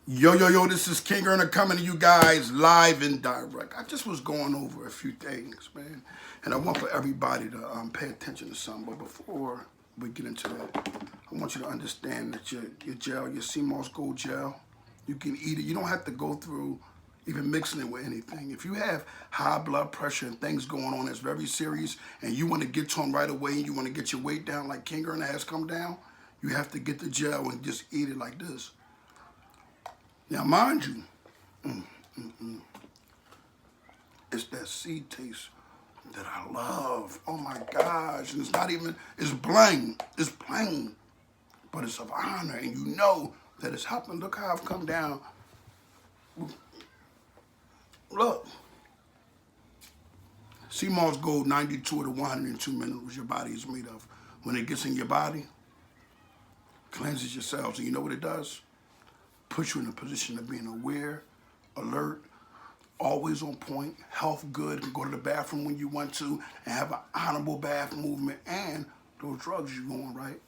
Yo, this is King Earner coming to you guys live and direct. I just was going over a few things, man, and I want for everybody to pay attention to something. But before we get into that, I want you to understand that your gel, your sea moss gold gel, you can eat it. You don't have to go through even mixing it with anything. If you have high blood pressure and things going on that's very serious, and you want to get to them right away, and you want to get your weight down like King Earner has come down, you have to get the gel and just eat it like this. Now, mind you, it's that seed taste that I love. Oh my gosh. And it's not even, it's plain. It's plain. But it's of honor. And you know that it's helping. Look how I've come down. Look. Sea moss gold, 92 of the 102 minerals your body is made of. When it gets in your body, cleanses your cells. And you know what it does? Puts you in a position of being aware, alert, always on point, health good, can go to the bathroom when you want to, and have an honorable bath movement. And those drugs you on, right?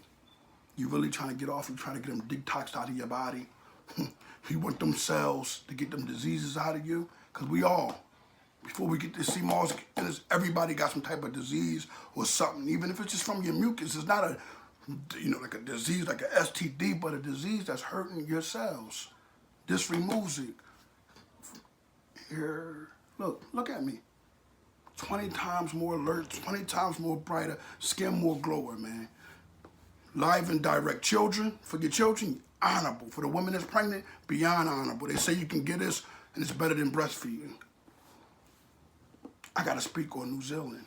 You really trying to get off, you're trying to get them detoxed out of your body. You want them cells to get them diseases out of you, because we all, before we get this sea moss, everybody got some type of disease or something, even if it's just from your mucus. It's not a like a disease, like an STD, but a disease that's hurting your cells. This removes it. Here, look at me. 20 times more alert, 20 times more brighter, skin more glower, man. Live and direct. Children, for your children, honorable. For the women that's pregnant, beyond honorable. They say you can get this, and it's better than breastfeeding. I gotta speak on New Zealand.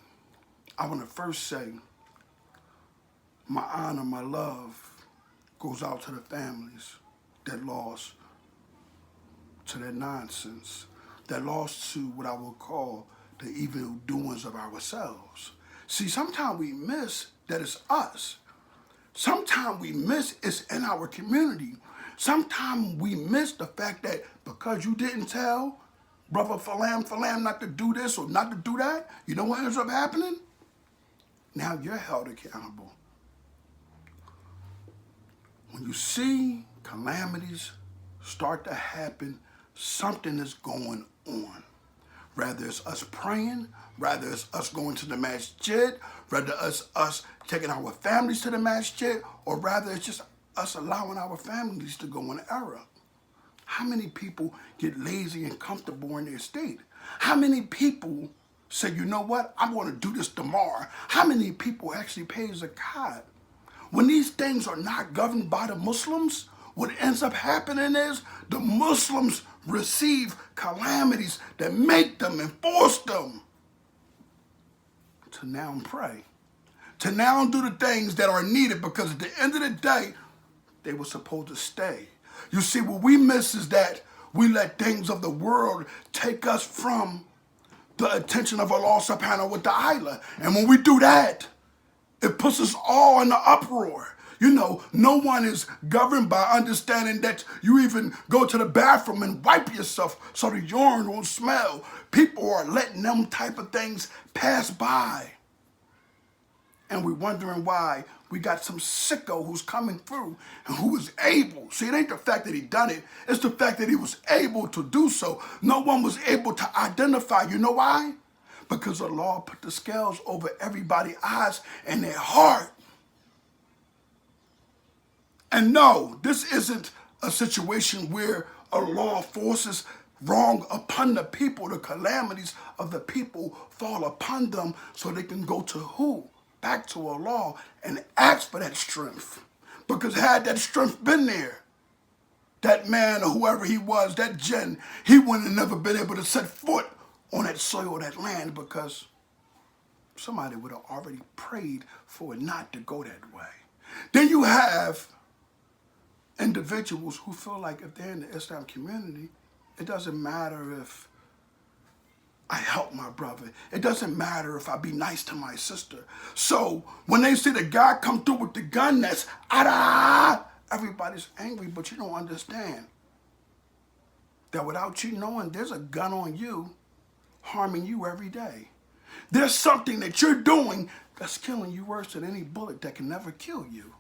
I wanna first say, my honor, my love goes out to the families that lost to that nonsense, that lost to what I would call the evil doings of ourselves. See, sometimes we miss that it's us. Sometimes we miss it's in our community. Sometimes we miss the fact that because you didn't tell brother Falam not to do this or not to do that, you know what ends up happening? Now you're held accountable. When you see calamities start to happen, something is going on. Rather it's us praying, rather it's us going to the masjid, rather it's us taking our families to the masjid, or rather it's just us allowing our families to go in error. How many people get lazy and comfortable in their state? How many people say, you know what, I'm going to do this tomorrow? How many people actually pay zakat? When these things are not governed by the Muslims, what ends up happening is the Muslims receive calamities that make them and force them to now pray, to now do the things that are needed, because at the end of the day, they were supposed to stay. You see, what we miss is that we let things of the world take us from the attention of Allah subhanahu wa ta'ala. And when we do that, it puts us all in the uproar. You know, no one is governed by understanding that you even go to the bathroom and wipe yourself so the urine won't smell. People are letting them type of things pass by. And we're wondering why we got some sicko who's coming through and who is able. See, it ain't the fact that he done it. It's the fact that he was able to do so. No one was able to identify. You know why? Because the law put the scales over everybody's eyes and their heart. And no, this isn't a situation where a law forces wrong upon the people. The calamities of the people fall upon them so they can go to who? Back to Allah and ask for that strength. Because had that strength been there, that man or whoever he was, that jinn, he wouldn't have never been able to set foot on that soil, that land, because somebody would have already prayed for it not to go that way. Then you have individuals who feel like if they're in the Islam community, it doesn't matter if I help my brother. It doesn't matter if I be nice to my sister. So when they see the guy come through with the gun that's everybody's angry, but you don't understand that without you knowing, there's a gun on you harming you every day. There's something that you're doing that's killing you worse than any bullet that can never kill you.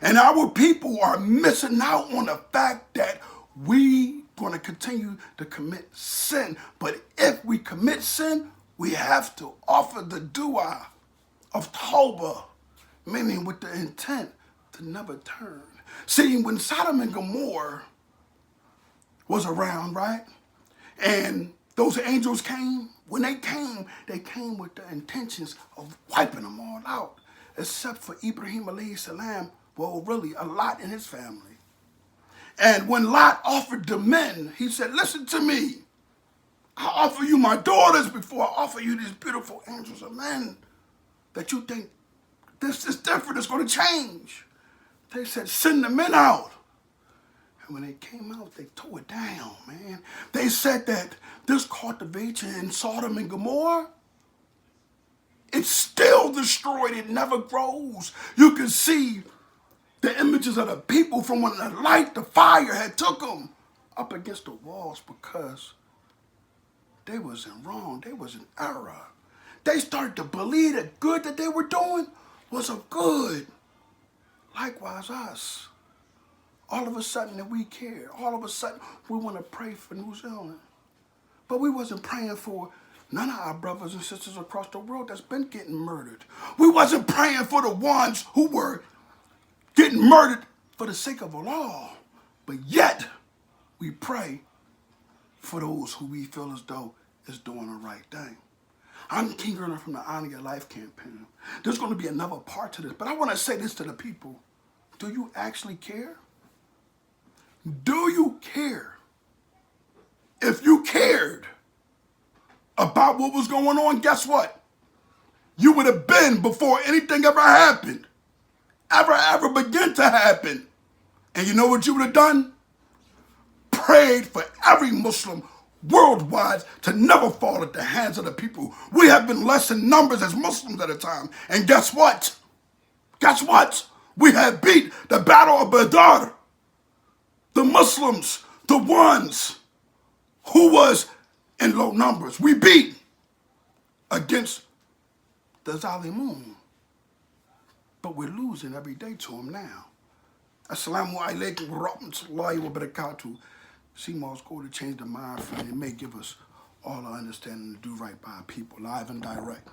And our people are missing out on the fact that we going to continue to commit sin. But if we commit sin, we have to offer the dua of tawbah, meaning with the intent to never turn. See, when Sodom and Gomorrah was around, right? And those angels came. When they came with the intentions of wiping them all out, except for Ibrahim alayhi salam, well, really, a Lot and his family. And when Lot offered the men, he said, listen to me. I offer you my daughters before I offer you these beautiful angels of men that you think this is different, it's going to change. They said, send the men out. And when they came out, they tore it down, man. They said that this cultivation in Sodom and Gomorrah, it's still destroyed. It never grows. You can see the images of the people from when the light, the fire had took them up against the walls because they was in wrong. They was in error. They started to believe that good that they were doing was a good. Likewise us. All of a sudden that we care. All of a sudden we want to pray for New Zealand. But we wasn't praying for none of our brothers and sisters across the world that's been getting murdered. We wasn't praying for the ones who were getting murdered for the sake of Allah. But yet we pray for those who we feel as though is doing the right thing. I'm King Gerner from the Honor Your Life campaign. There's going to be another part to this, but I want to say this to the people. Do you actually care? Do you care? If you cared about what was going on, guess what? You would have been before anything ever happened. Ever began to happen. And you know what you would have done? Prayed for every Muslim worldwide to never fall at the hands of the people. We have been less in numbers as Muslims at a time. And guess what? Guess what? We have beat the battle of Badr. The Muslims, the ones who was in low numbers, we beat against the Zalimun. But we're losing every day to them now. Assalamu alaikum wa rahmatullahi wa barakatuh. CMOS goal to change the mind frame. It may give us all the understanding to do right by people, live and direct.